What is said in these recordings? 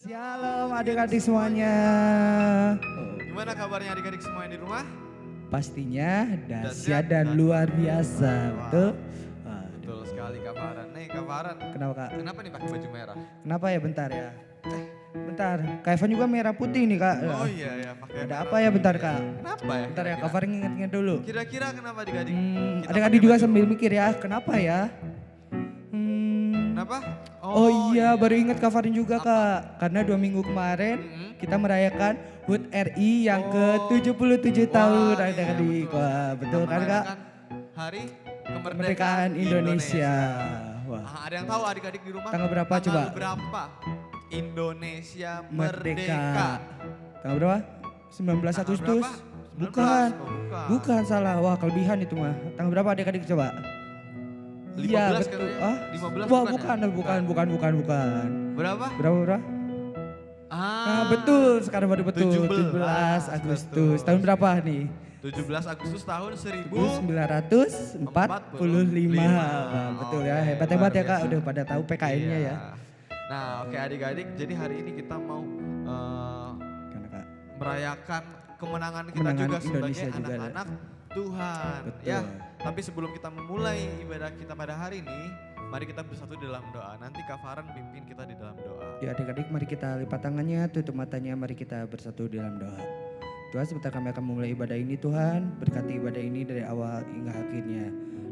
Shalom adik-adik semuanya. Gimana kabarnya adik-adik semua yang di rumah? Pastinya dahsyat dan luar biasa, betul? Betul sekali Kak Farhan. Nih Kak Farhan, Kenapa Kak? kenapa nih pakai baju merah? Kenapa ya bentar ya? Bentar, Kak Evan juga merah putih nih Kak. Oh iya ya, pakai Ada merah apa ya bentar putih. Kak? Kenapa ya? Bentar ya, kira-kira? Kak Farhan inget-inget dulu. Kira-kira kenapa adik-adik? Kita Adik-adik pakai juga baju- sambil mikir ya, kenapa ya? Kenapa? Oh iya, baru ingat Kak Farin juga Kak. Karena 2 minggu kemarin kita merayakan HUT RI yang ke-77 tahun Wah, iya, adik-adik. Wah, betul Kita kan Kak? merayakan Hari Kemerdekaan Indonesia. Wah, Ada yang tahu adik-adik di rumah? Tanggal berapa Tanggal coba? berapa? Indonesia merdeka. merdeka. Tanggal berapa? 19 Tanggal Agustus? berapa? 19. Bukan. Oh, bukan. Bukan salah. Wah, kelebihan itu mah. Tanggal berapa adik-adik coba? 15 Iya, betul. katanya. 15 Wah, bukan ya? bukan. Berapa? Berapa? Nah, betul. Sekarang baru betul. 17 Agustus. Tahun berapa nih? 17 Agustus tahun 1945. Wah, betul ya. Hebat-hebat ya Kak. Udah pada tahu PKN-nya ya. Nah, oke adik-adik, jadi hari ini kita mau Karena Kak. merayakan kemenangan kita Kemenangan juga sebagai Indonesia juga ya. anak-anak Tuhan. Betul. Ya, tapi sebelum kita memulai ibadah kita pada hari ini, mari kita bersatu dalam doa. Nanti Kak Farhan pimpin kita di dalam doa. Ya adik-adik mari kita lipat tangannya, tutup matanya, mari kita bersatu dalam doa. Tuhan sebentar kami akan memulai ibadah ini Tuhan, berkati ibadah ini dari awal hingga akhirnya.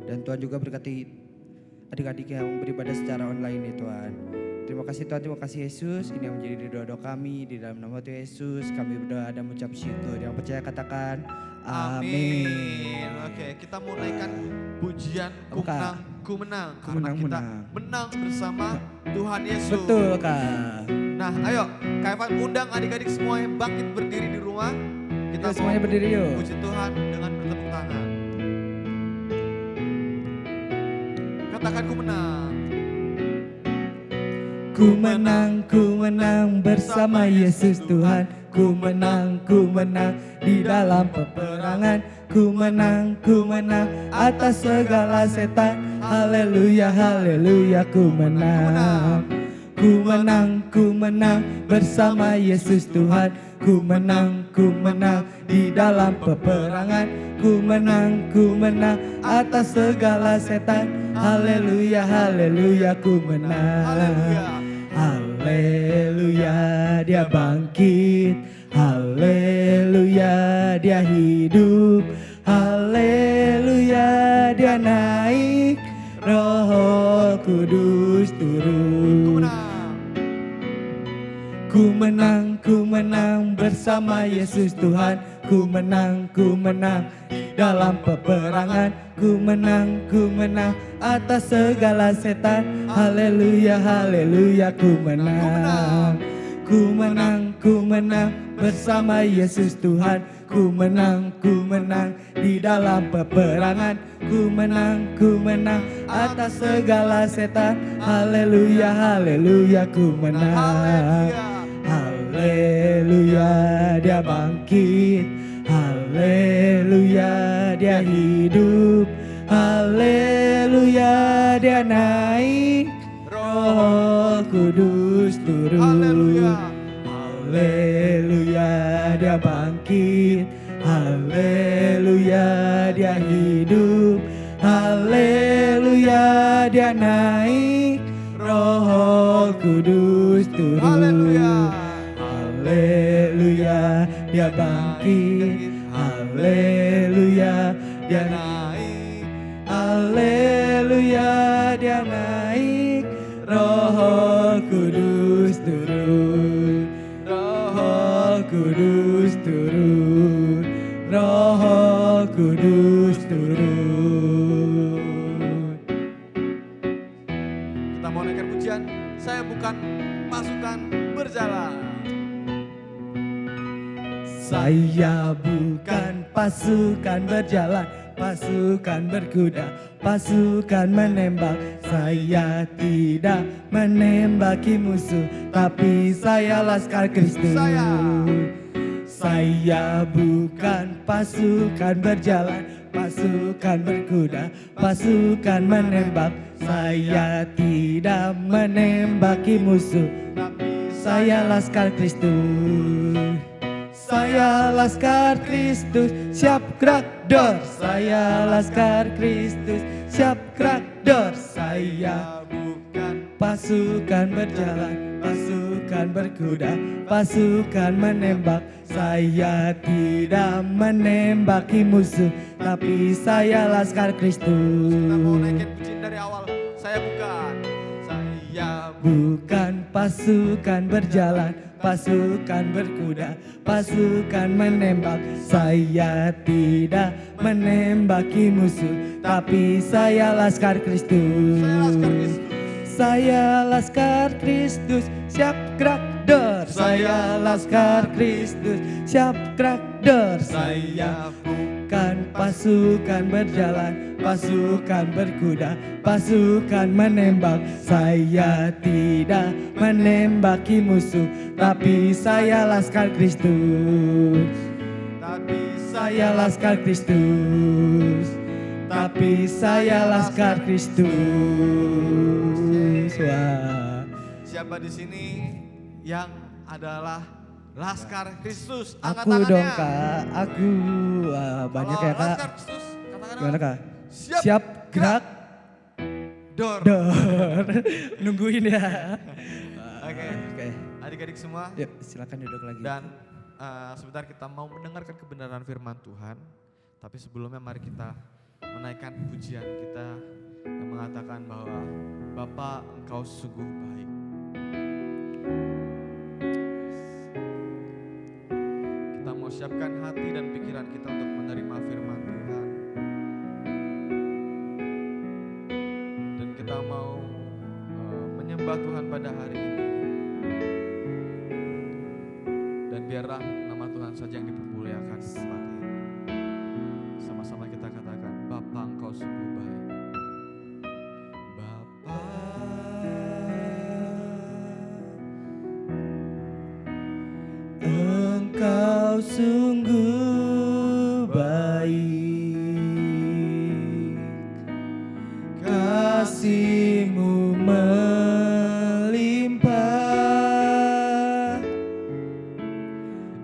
Dan Tuhan juga berkati adik-adik yang beribadah secara online nih Tuhan. Terima kasih Tuhan, terima kasih Yesus. Ini yang menjadi doa-doa kami di dalam nama Tuhan Yesus. Kami berdoa dan mengucap syukur. Yang percaya katakan amin. Oke, kita mau naikkan pujian ku Kak? menang, ku menang. Ku Karena menang, kita menang. menang bersama Tuhan Yesus. Betul Kak. Nah, ayo Kak Evan undang adik-adik semua yang bangkit berdiri di rumah. Kita Kita semuanya berdiri yuk. puji Tuhan dengan bertepuk tangan. Katakan ku menang. Ku menang bersama Yesus Tuhan. Ku menang di dalam peperangan. Ku menang atas segala setan. Haleluya, haleluya, ku menang. Ku menang bersama Yesus Tuhan. Ku menang di dalam peperangan. Ku menang atas segala setan. Haleluya, haleluya, ku menang. Haleluya. Haleluya, dia bangkit. Haleluya, dia hidup. Haleluya, dia naik. Roh Kudus turun. Ku menang bersama Yesus Tuhan. Ku menang dalam peperangan. Ku menang atas segala setan. Haleluya, haleluya, ku menang. Ku menang bersama Yesus Tuhan. Ku menang di dalam peperangan. Ku menang atas segala setan. Haleluya, haleluya, ku menang. Haleluya, dia bangkit. Haleluya, dia hidup. Haleluya, dia naik. Roh Kudus turun. Haleluya. Haleluya, dia bangkit. Haleluya, dia hidup. Haleluya, dia naik. Roh Kudus turun. Haleluya. Haleluya, dia bangkit. Haleluya, dia naik. Haleluya, dia naik. Roh Kudus turun. Roh Kudus turun. Roh Kudus turun. Kita mau naikkan pujian. Saya bukan pasukan berjalan. Saya bukan pasukan berjalan, pasukan berkuda, pasukan menembak. Saya tidak menembaki musuh, tapi saya laskar Kristus. Saya bukan pasukan berjalan, pasukan berkuda, pasukan menembak. Saya tidak menembaki musuh, Tapi Saya Laskar Kristus. Saya Laskar Kristus, siap gerak dor. Saya Laskar Kristus, siap gerak dor. Saya bukan pasukan berjalan, pasukan berkuda, pasukan menembak. Saya tidak menembaki musuh, tapi saya Laskar Kristus. Kita mau naikin pujian dari awal. Saya bukan pasukan berjalan, pasukan berkuda, pasukan menembak. Saya tidak menembaki musuh, tapi saya Laskar Kristus. Saya Laskar Kristus, siap gerak dor. Saya Laskar Kristus, siap gerak dor. Saya bukan pasukan berjalan, pasukan berkuda, pasukan menembak. Saya tidak menembaki musuh, tapi saya Laskar Kristus. Saya Laskar Kristus, tapi saya Laskar Kristus. Wah. Siapa di sini yang adalah Laskar Kristus? Angkat Aku tangannya. dong kak, aku. Wah, banyak Kalau ya kak. Laskar Kristus, katakan Gimana kak? Siap, gerak, dor. dor. Nungguin ya. Oke. Oke. Adik-adik semua. Yuk silakan duduk lagi. Dan sebentar kita mau mendengarkan kebenaran firman Tuhan. Tapi sebelumnya mari kita menaikkan pujian kita yang mengatakan bahwa Bapa Engkau sungguh baik. Kita mau siapkan hati dan pikiran kita untuk menerima firman Tuhan. Dan kita mau menyembah Tuhan pada hari ini. Dan biarlah nama Tuhan saja yang dipermuliakan di tempat ini. Sama-sama kita katakan, Bapa Engkau sungguh baik. Bapa, Engkau sungguh baik, kasih-Mu melimpah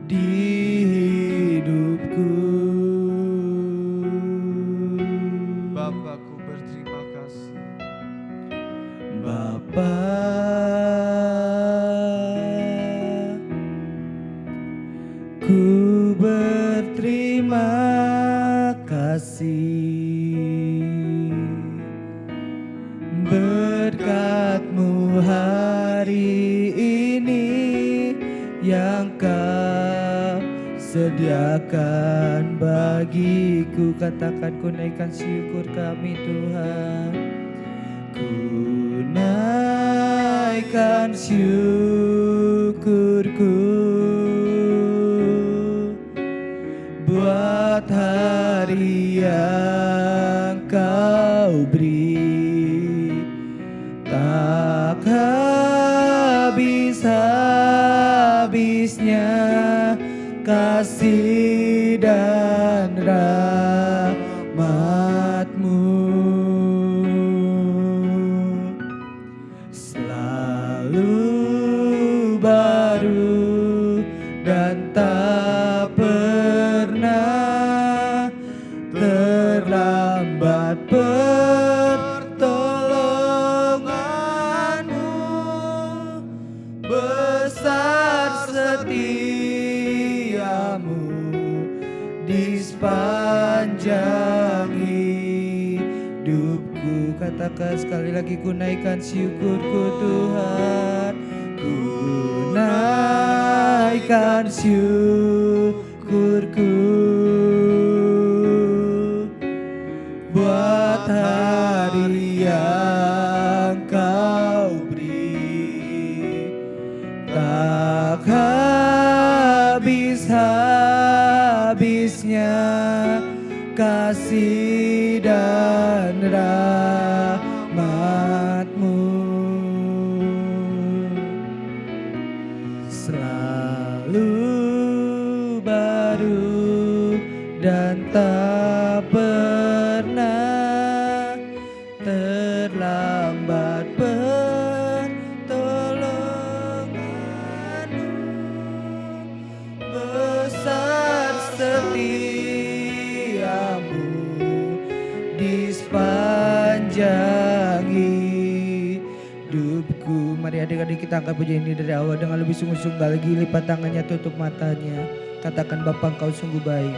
di hidupku. Bapakku berterima kasih. Bapa, ku berterima kasih, berkat-Mu hari ini yang Kau sediakan bagiku. Katakan, ku naikkan syukur kami Tuhan. Ku naikkan syukurku buat hari yang Kau beri. Tak habis-habisnya kasih dan rahmat-Mu. Selalu baru dan tak pernah terlambat pertolongan-Mu. Besar setia-Mu di sepanjang hidupku. Katakan sekali lagi, ku naikkan syukurku Tuhan. Ku naikkan syukurku buat hari yang Kau beri. Tak habis-habisnya kasih dan rahmat-Mu. Selalu baru dan tak pernah terlambat pertolongan-Mu. adik-adik kita angkat pujian ini dari awal dengan lebih sungguh-sungguh lagi. Lipat tangannya, tutup matanya. Katakan, Bapa Engkau sungguh baik.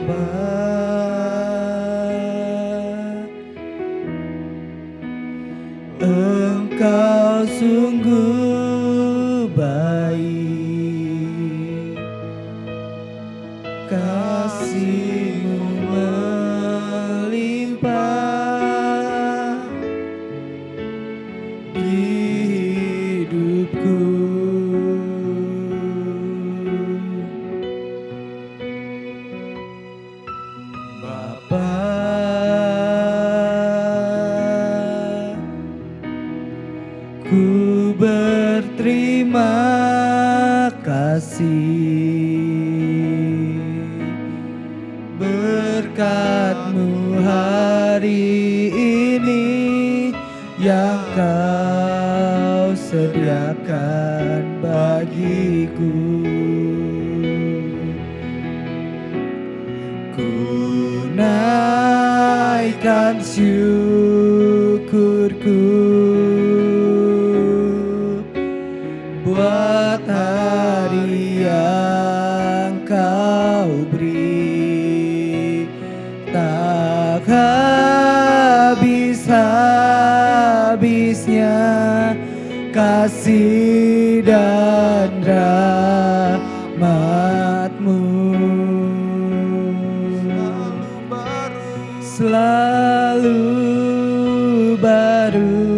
Bapa, Engkau sungguh baik, kasih-Mu melimpah di hidupku. Bapa, ku berterima kasih berkat-Mu hari ini yang Kau sediakan bagiku. Ku naikkan syukurku buat hari yang Kau beri, tak habis-habisnya kasih dan rahmat-Mu. Selalu baru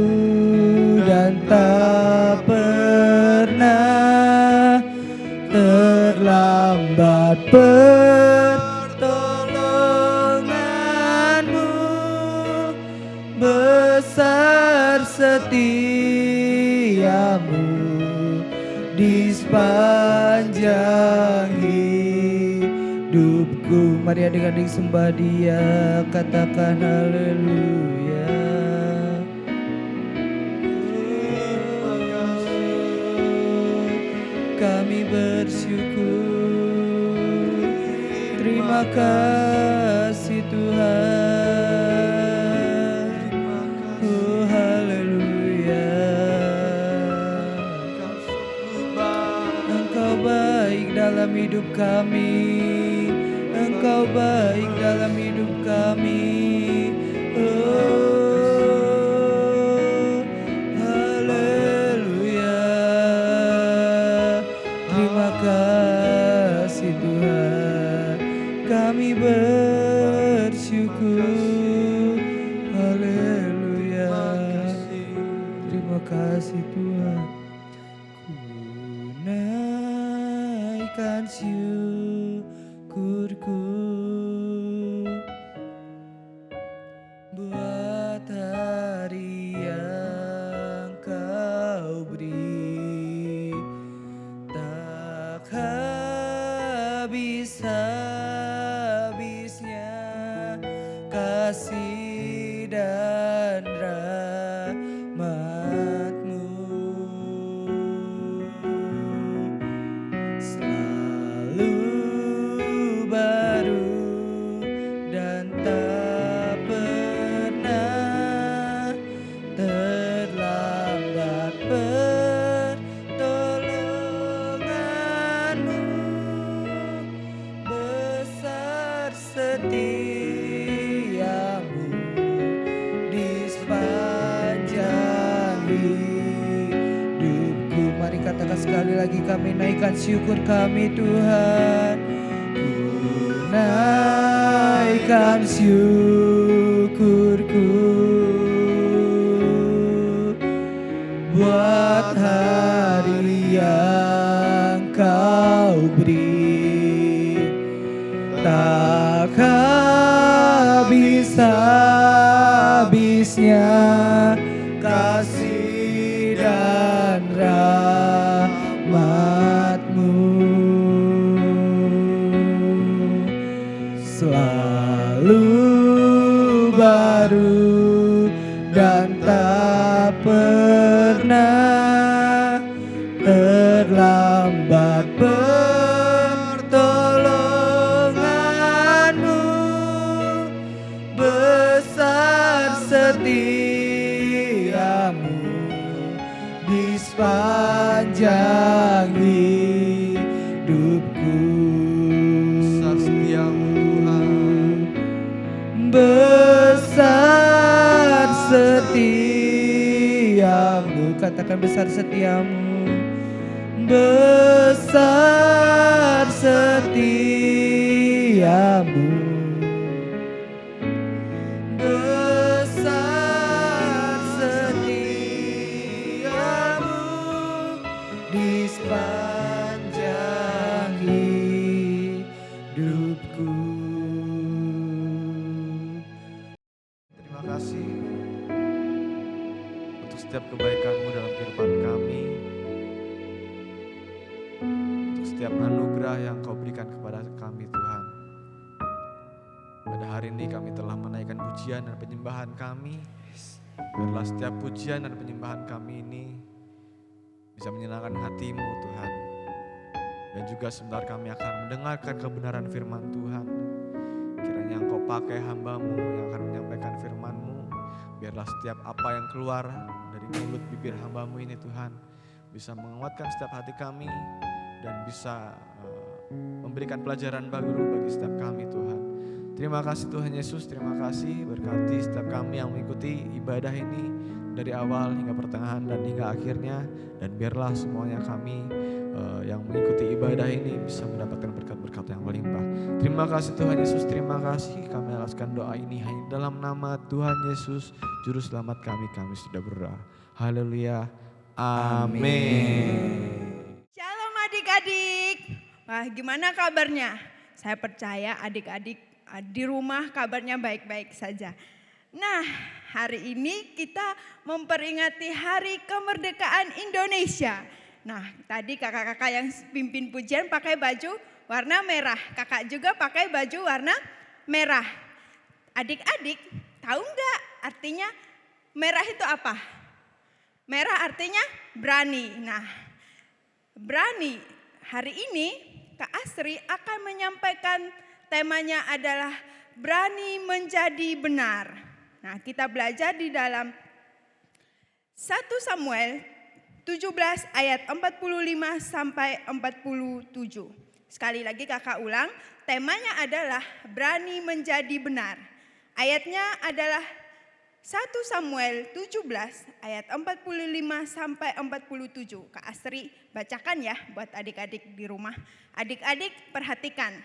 dan tak pernah terlambat pertolongan-Mu, besar setia-Mu di sepanjang hidupku. Mari adik-adik sembah Dia, katakan haleluya. Kami bersyukur, terima kasih Tuhan. Oh haleluya. Engkau baik dalam hidup kami, Engkau baik dalam hidup kami. Oh haleluya. Terima kasih Tuhan, kami bersyukur. Haleluya. Terima kasih Tuhan. Ku naikkan syukurku buat hari yang Kau beri, tak habis-habisnya kasih dan rahmat-Mu. Selalu baru dan tak pernah terlambat pertolongan-Mu, besar setia-Mu di sepanjang hidupku. Mari katakan sekali lagi, kami naikkan syukur kami Tuhan. Ku naikkan syukurku buat hari yang Kau beri, tak habis-habisnya kasih dan rahmat-Mu. Selalu baru dan tak pernah terlambat pertolongan-Mu, besar setiamu di sepanjang hidupku. Besar setiamu Tuhan. Besar setiamu, katakan besar setiamu. Besar setiamu, besar setiamu di sepanjang hidupku. Terima kasih untuk setiap kebaikan-Mu dalam kehidupan kami, untuk setiap anugerah yang Kau berikan kepada kami Tuhan. Pada hari ini kami telah menaikkan pujian dan penyembahan kami. Biarlah setiap pujian dan penyembahan kami ini bisa menyenangkan hati-Mu Tuhan. Dan juga sebentar kami akan mendengarkan kebenaran firman Tuhan. Kiranya Engkau pakai hamba-Mu yang akan menyampaikan firman-Mu. Biarlah setiap apa yang keluar dari mulut bibir hamba-Mu ini Tuhan bisa menguatkan setiap hati kami dan bisa memberikan pelajaran baru bagi setiap kami Tuhan. Terima kasih Tuhan Yesus, terima kasih berkati setiap kami yang mengikuti ibadah ini dari awal hingga pertengahan dan hingga akhirnya. Dan biarlah semuanya kami yang mengikuti ibadah ini bisa mendapatkan berkat-berkat yang melimpah. Terima kasih Tuhan Yesus, terima kasih. Kami alaskan doa ini hanya dalam nama Tuhan Yesus, Juru Selamat kami sudah berdoa. Haleluya, amin. Shalom adik-adik. Wah, gimana kabarnya? Saya percaya adik-adik di rumah kabarnya baik-baik saja. Nah, hari ini kita memperingati Hari Kemerdekaan Indonesia. Nah, tadi kakak-kakak yang pimpin pujian pakai baju warna merah. Kakak juga pakai baju warna merah. Adik-adik, tahu nggak artinya merah itu apa? Merah artinya berani. Nah, berani. Hari ini Kak Asri akan menyampaikan temanya adalah berani menjadi benar. Nah, kita belajar di dalam 1 Samuel 17 ayat 45 sampai 47. Sekali lagi kakak ulang, temanya adalah berani menjadi benar. Ayatnya adalah 1 Samuel 17 ayat 45 sampai 47. Kak Asri bacakan ya buat adik-adik di rumah. Adik-adik perhatikan.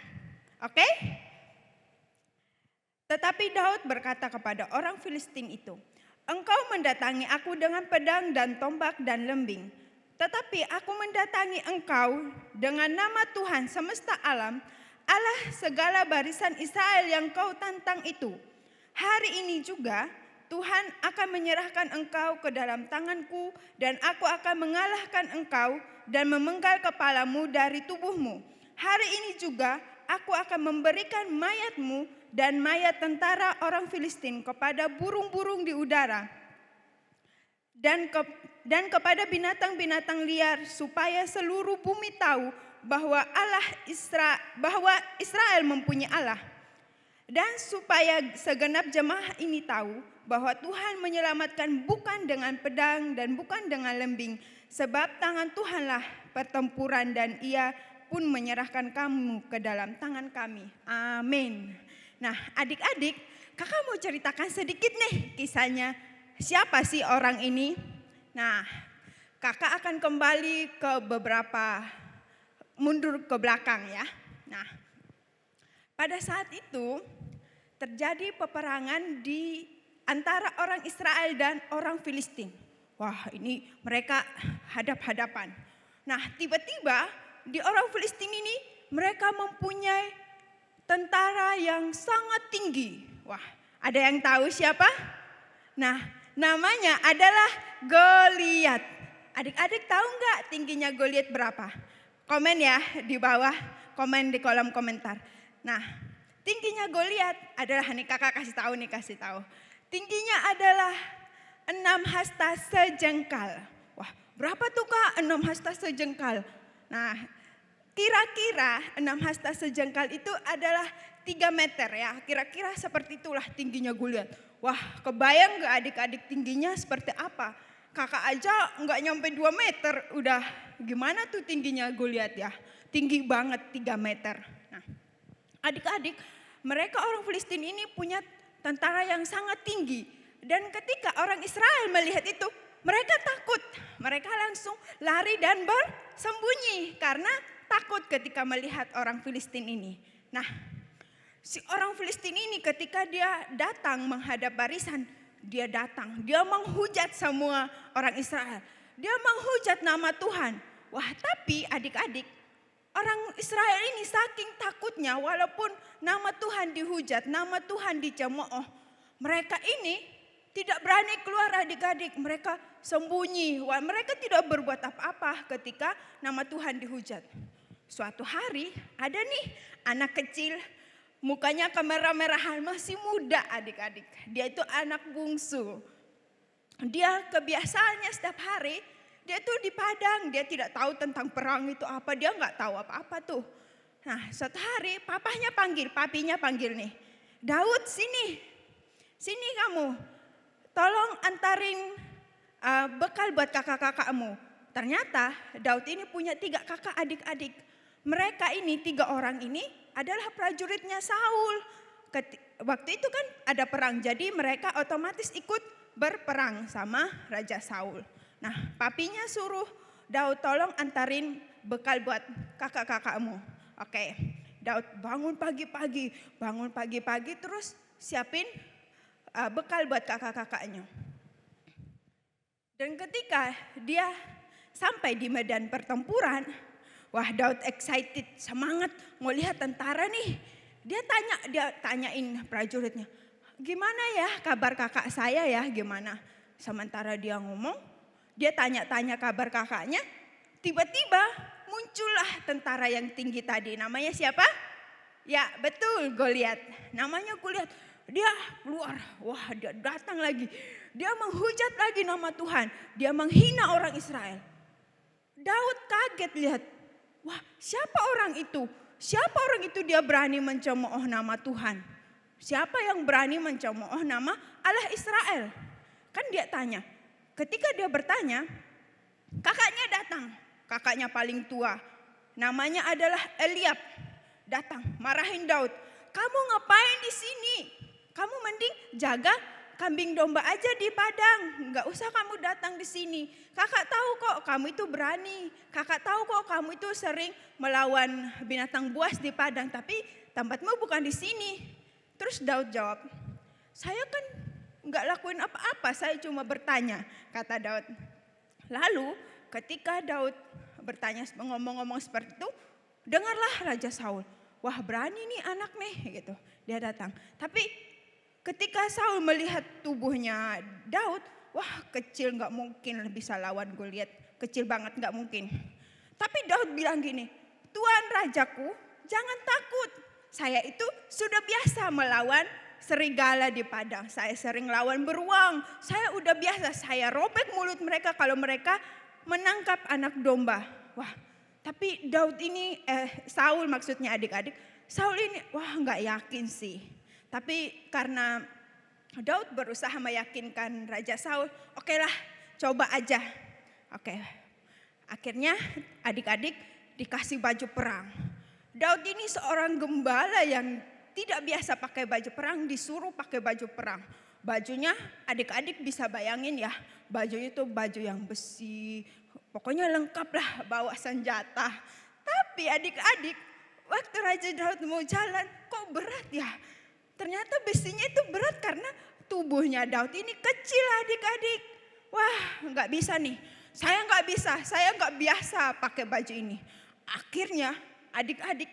Oke? Tetapi Daud berkata kepada orang Filistin itu, "Engkau mendatangi aku dengan pedang dan tombak dan lembing. Tetapi aku mendatangi engkau dengan nama Tuhan semesta alam, Allah segala barisan Israel yang kau tantang itu. Hari ini juga Tuhan akan menyerahkan engkau ke dalam tanganku dan aku akan mengalahkan engkau dan memenggal kepalamu dari tubuhmu. Hari ini juga aku akan memberikan mayatmu dan mayat tentara orang Filistin kepada burung-burung di udara dan kepada binatang-binatang liar supaya seluruh bumi tahu bahwa Israel mempunyai Allah. Dan supaya segenap jemaah ini tahu bahwa Tuhan menyelamatkan bukan dengan pedang dan bukan dengan lembing, sebab tangan Tuhanlah pertempuran dan Ia pun menyerahkan kamu ke dalam tangan kami. Amin." Nah, adik-adik, kakak mau ceritakan sedikit nih kisahnya. Siapa sih orang ini? Nah, kakak akan kembali ke mundur ke belakang ya. Nah, pada saat itu terjadi peperangan di antara orang Israel dan orang Filistin. Wah, ini mereka hadap-hadapan. Nah, tiba-tiba di orang Filistin ini mereka mempunyai tentara yang sangat tinggi. Wah, ada yang tahu siapa? Nah, namanya adalah Goliat. Adik-adik tahu nggak tingginya Goliat berapa? Komen ya di bawah, komen di kolom komentar. Nah, tingginya Goliat adalah, nih kakak kasih tahu. Tingginya adalah 6 hasta sejengkal. Wah, berapa tuh Kak 6 hasta sejengkal? Nah, kira-kira 6 hasta sejengkal itu adalah 3 meter ya. Kira-kira seperti itulah tingginya Goliat. Wah, kebayang gak adik-adik tingginya seperti apa? kakak aja nggak nyampe 2 meter. Udah gimana tuh tingginya Goliat ya. Tinggi banget 3 meter. Nah, adik-adik, mereka orang Filistin ini punya tentara yang sangat tinggi. Dan ketika orang Israel melihat itu, mereka takut. Mereka langsung lari dan bersembunyi karena takut ketika melihat orang Filistin ini. Nah, si orang Filistin ini ketika dia datang menghadap barisan, dia datang, dia menghujat semua orang Israel. Dia menghujat nama Tuhan. Wah, tapi adik-adik, orang Israel ini saking takutnya walaupun nama Tuhan dihujat, nama Tuhan dicemooh, mereka ini tidak berani keluar adik-adik, mereka sembunyi. Wah, mereka tidak berbuat apa-apa ketika nama Tuhan dihujat. Suatu hari ada nih anak kecil, mukanya kemerah-merahan, masih muda adik-adik. Dia itu anak bungsu. Dia kebiasaannya setiap hari, dia tuh di padang, dia tidak tahu tentang perang itu apa, dia nggak tahu apa-apa tuh. Nah, suatu hari papinya panggil nih, Daud sini kamu. Tolong antarin bekal buat kakak-kakakmu. Ternyata Daud ini punya 3 kakak adik-adik. Mereka ini 3 orang ini adalah prajuritnya Saul. Waktu itu kan ada perang, jadi mereka otomatis ikut berperang sama Raja Saul. Nah, papinya suruh Daud tolong antarin bekal buat kakak-kakakmu. Oke, Daud bangun pagi-pagi terus siapin bekal buat kakak-kakaknya. Dan ketika dia sampai di medan pertempuran, wah Daud excited, semangat mau lihat tentara nih. Dia tanyain prajuritnya, gimana ya kabar kakak saya ya, gimana? Sementara dia ngomong, dia tanya-tanya kabar kakaknya, tiba-tiba muncullah tentara yang tinggi tadi. Namanya siapa? Ya betul, Goliat. Namanya Goliat. Dia keluar, wah dia datang lagi. Dia menghujat lagi nama Tuhan. Dia menghina orang Israel. Daud kaget lihat, wah siapa orang itu? Siapa orang itu dia berani mencemooh nama Tuhan? Siapa yang berani mencemooh nama Allah Israel? Kan dia tanya. Ketika dia bertanya, kakaknya datang. Kakaknya paling tua. Namanya adalah Eliab. Datang, marahin Daud. Kamu ngapain di sini? Kamu mending jaga kambing domba aja di padang. Enggak usah kamu datang di sini. Kakak tahu kok kamu itu berani. Kakak tahu kok kamu itu sering melawan binatang buas di padang. Tapi tempatmu bukan di sini. Terus Daud jawab, saya kan enggak lakuin apa-apa. Saya cuma bertanya, kata Daud. Lalu ketika Daud bertanya ngomong-ngomong seperti itu, dengarlah Raja Saul. Wah berani nih anak nih gitu. Dia datang. Tapi ketika Saul melihat tubuhnya Daud, wah kecil gak mungkin bisa lawan Goliat. Kecil banget gak mungkin. Tapi Daud bilang gini, Tuan Rajaku jangan takut. Saya itu sudah biasa melawan serigala di padang. Saya sering lawan beruang. Saya udah biasa, saya robek mulut mereka kalau mereka menangkap anak domba. Wah tapi Daud ini, Saul maksudnya adik-adik. Saul ini wah gak yakin sih. Tapi karena Daud berusaha meyakinkan Raja Saul, oke lah coba aja. Oke, akhirnya adik-adik dikasih baju perang. Daud ini seorang gembala yang tidak biasa pakai baju perang, disuruh pakai baju perang. Bajunya adik-adik bisa bayangin ya, bajunya itu baju yang besi, pokoknya lengkap lah bawa senjata. Tapi adik-adik waktu Raja Daud mau jalan kok berat ya. Ternyata besinya itu berat karena tubuhnya Daud ini kecil adik-adik. Wah gak bisa nih, saya gak biasa pakai baju ini. Akhirnya adik-adik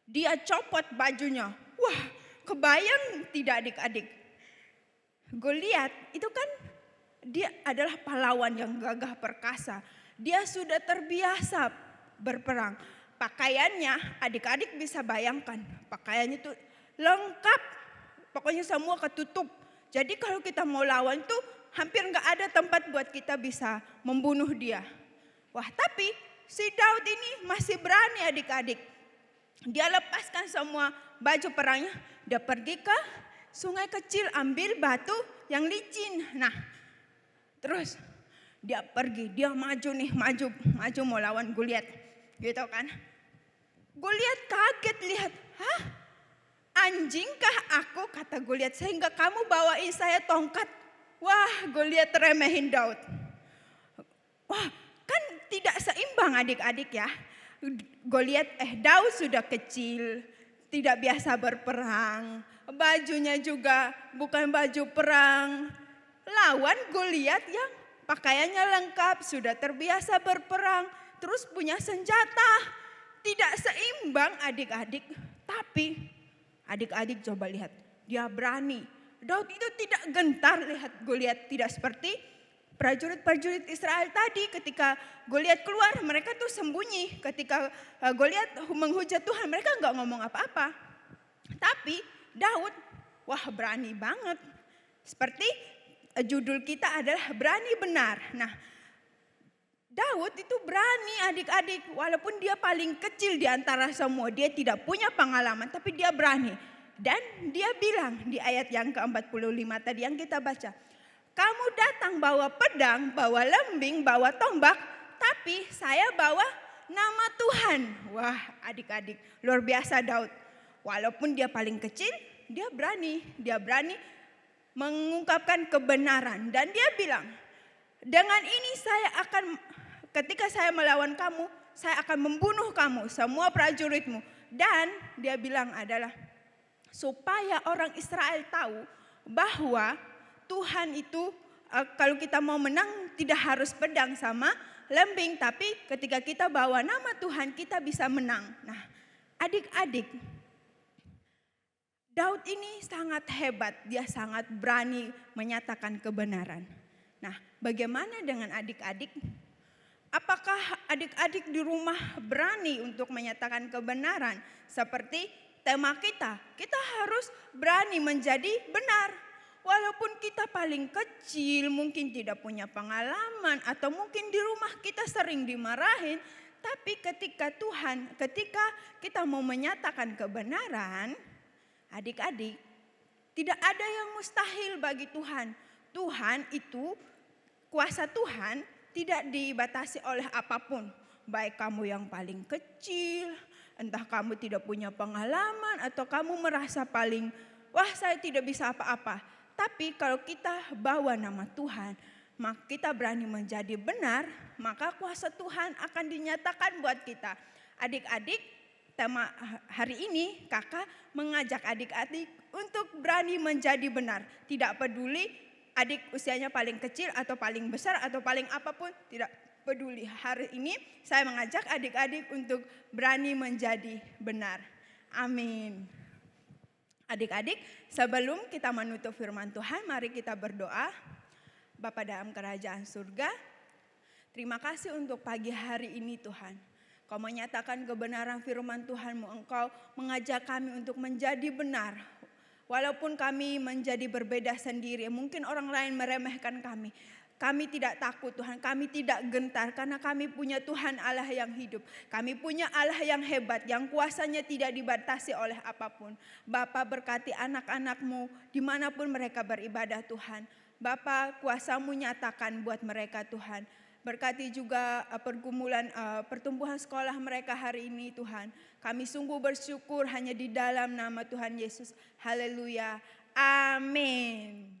dia copot bajunya. Wah kebayang tidak adik-adik. Goliat itu kan dia adalah pahlawan yang gagah perkasa. Dia sudah terbiasa berperang. Pakaiannya adik-adik bisa bayangkan. Pakaiannya itu lengkap, pokoknya semua ketutup. Jadi kalau kita mau lawan tuh hampir gak ada tempat buat kita bisa membunuh dia. Wah tapi si Daud ini masih berani adik-adik. Dia lepaskan semua baju perangnya, dia pergi ke sungai kecil ambil batu yang licin. Nah terus Dia pergi, dia maju nih, maju mau lawan Goliat. Gitu kan. Goliat kaget lihat, hah? Anjingkah aku, kata Goliat, sehingga kamu bawain saya tongkat. Wah, Goliat remehin Daud. Wah, kan tidak seimbang adik-adik ya. Daud sudah kecil, tidak biasa berperang. Bajunya juga bukan baju perang. Lawan Goliat yang pakaiannya lengkap, sudah terbiasa berperang, terus punya senjata. Tidak seimbang adik-adik, tapi adik-adik coba lihat, dia berani. Daud itu tidak gentar lihat Goliat, tidak seperti prajurit-prajurit Israel tadi ketika Goliat keluar, mereka tuh sembunyi. Ketika Goliat menghujat Tuhan, mereka nggak ngomong apa-apa. Tapi Daud, wah berani banget. Seperti judul kita adalah berani benar. Nah, Daud itu berani adik-adik, walaupun dia paling kecil di antara semua, dia tidak punya pengalaman, tapi dia berani. Dan dia bilang di ayat yang ke-45 tadi yang kita baca, kamu datang bawa pedang, bawa lembing, bawa tombak, tapi saya bawa nama Tuhan. Wah adik-adik, luar biasa Daud. Walaupun dia paling kecil, dia berani mengungkapkan kebenaran. Dan dia bilang, dengan ini ketika saya melawan kamu, saya akan membunuh kamu, semua prajuritmu. Dan dia bilang adalah, supaya orang Israel tahu bahwa Tuhan itu kalau kita mau menang tidak harus pedang sama lembing. Tapi ketika kita bawa nama Tuhan kita bisa menang. Nah adik-adik, Daud ini sangat hebat, dia sangat berani menyatakan kebenaran. Nah bagaimana dengan adik-adik? Apakah adik-adik di rumah berani untuk menyatakan kebenaran? Seperti tema kita harus berani menjadi benar. Walaupun kita paling kecil, mungkin tidak punya pengalaman, atau mungkin di rumah kita sering dimarahin. Tapi ketika kita mau menyatakan kebenaran, adik-adik, tidak ada yang mustahil bagi Tuhan. Tuhan itu, kuasa Tuhan tidak dibatasi oleh apapun. Baik kamu yang paling kecil, entah kamu tidak punya pengalaman, atau kamu merasa paling, wah saya tidak bisa apa-apa. Tapi kalau kita bawa nama Tuhan, maka kita berani menjadi benar, maka kuasa Tuhan akan dinyatakan buat kita. Adik-adik, tema hari ini kakak mengajak adik-adik untuk berani menjadi benar. Tidak peduli adik usianya paling kecil atau paling besar atau paling apapun, tidak peduli. Hari ini saya mengajak adik-adik untuk berani menjadi benar. Amin. Adik-adik, sebelum kita menutup firman Tuhan, mari kita berdoa. Bapa dalam kerajaan surga, terima kasih untuk pagi hari ini Tuhan. Kau menyatakan kebenaran firman Tuhan-Mu, Engkau mengajak kami untuk menjadi benar. Walaupun kami menjadi berbeda sendiri, mungkin orang lain meremehkan kami. Kami tidak takut Tuhan, kami tidak gentar karena kami punya Tuhan Allah yang hidup. Kami punya Allah yang hebat, yang kuasanya tidak dibatasi oleh apapun. Bapa berkati anak-anak-Mu dimanapun mereka beribadah Tuhan. Bapa kuasa-Mu nyatakan buat mereka Tuhan. Berkati juga pertumbuhan sekolah mereka hari ini Tuhan. Kami sungguh bersyukur hanya di dalam nama Tuhan Yesus. Haleluya. Amin.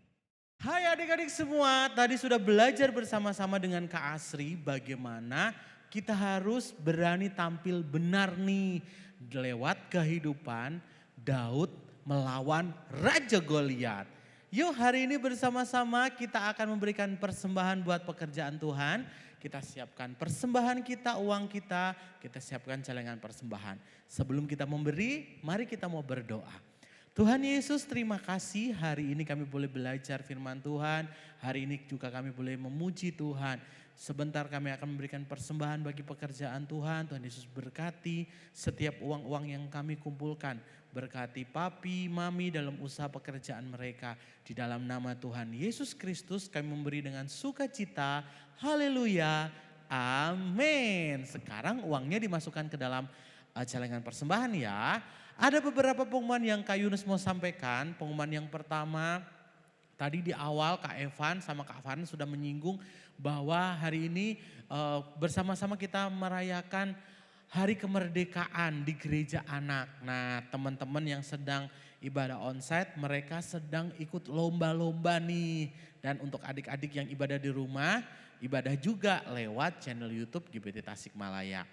Hai adik-adik semua, tadi sudah belajar bersama-sama dengan Kak Asri bagaimana kita harus berani tampil benar nih lewat kehidupan Daud melawan Raja Goliat. Yuk hari ini bersama-sama kita akan memberikan persembahan buat pekerjaan Tuhan. Kita siapkan persembahan kita, uang kita siapkan celengan persembahan. Sebelum kita memberi, mari kita mau berdoa. Tuhan Yesus, terima kasih hari ini kami boleh belajar firman Tuhan. Hari ini juga kami boleh memuji Tuhan. Sebentar kami akan memberikan persembahan bagi pekerjaan Tuhan. Tuhan Yesus berkati setiap uang-uang yang kami kumpulkan. Berkati papi, mami dalam usaha pekerjaan mereka. Di dalam nama Tuhan Yesus Kristus kami memberi dengan sukacita. Haleluya. Amin. Sekarang uangnya dimasukkan ke dalam celengan persembahan ya. Ada beberapa pengumuman yang Kak Yunus mau sampaikan. Pengumuman yang pertama, Tadi di awal Kak Evan sama Kak Farhan sudah menyinggung bahwa hari ini bersama-sama kita merayakan Hari Kemerdekaan di Gereja Anak. Nah, teman-teman yang sedang ibadah onsite mereka sedang ikut lomba-lomba nih. Dan untuk adik-adik yang ibadah di rumah, ibadah juga lewat channel YouTube GBT Tasikmalaya.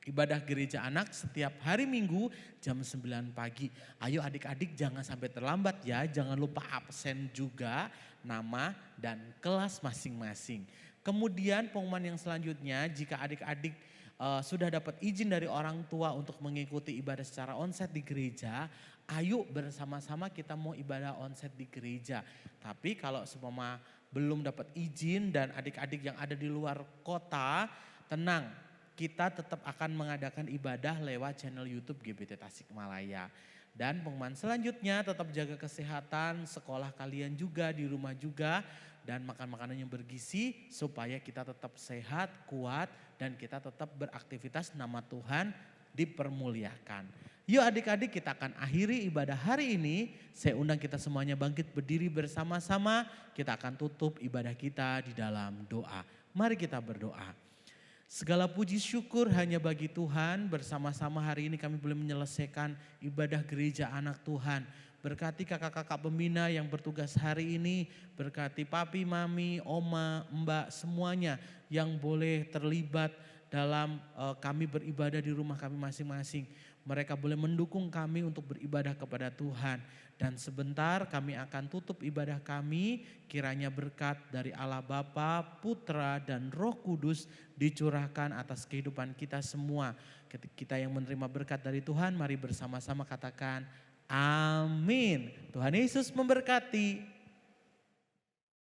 Ibadah gereja anak setiap hari Minggu jam 9 pagi. Ayo adik-adik jangan sampai terlambat ya, jangan lupa absen juga nama dan kelas masing-masing. Kemudian pengumuman yang selanjutnya, jika adik-adik sudah dapat izin dari orang tua untuk mengikuti ibadah secara onsite di gereja, ayo bersama-sama kita mau ibadah onsite di gereja. Tapi kalau seumpama belum dapat izin dan adik-adik yang ada di luar kota, tenang. Kita tetap akan mengadakan ibadah lewat channel YouTube GBT Tasikmalaya. Dan pengumuman selanjutnya tetap jaga kesehatan, sekolah kalian juga, di rumah juga. Dan makan makanan yang bergizi supaya kita tetap sehat, kuat dan kita tetap beraktivitas nama Tuhan dipermuliakan. Yuk adik-adik kita akan akhiri ibadah hari ini. Saya undang kita semuanya bangkit berdiri bersama-sama. Kita akan tutup ibadah kita di dalam doa. Mari kita berdoa. Segala puji syukur hanya bagi Tuhan, bersama-sama hari ini kami boleh menyelesaikan ibadah gereja anak Tuhan. Berkati kakak-kakak pembina yang bertugas hari ini, berkati papi, mami, oma, mbak semuanya yang boleh terlibat dalam kami beribadah di rumah kami masing-masing. Mereka boleh mendukung kami untuk beribadah kepada Tuhan. Dan sebentar kami akan tutup ibadah kami, kiranya berkat dari Allah Bapa, Putra dan Roh Kudus dicurahkan atas kehidupan kita semua. Kita yang menerima berkat dari Tuhan, mari bersama-sama katakan amin. Tuhan Yesus memberkati.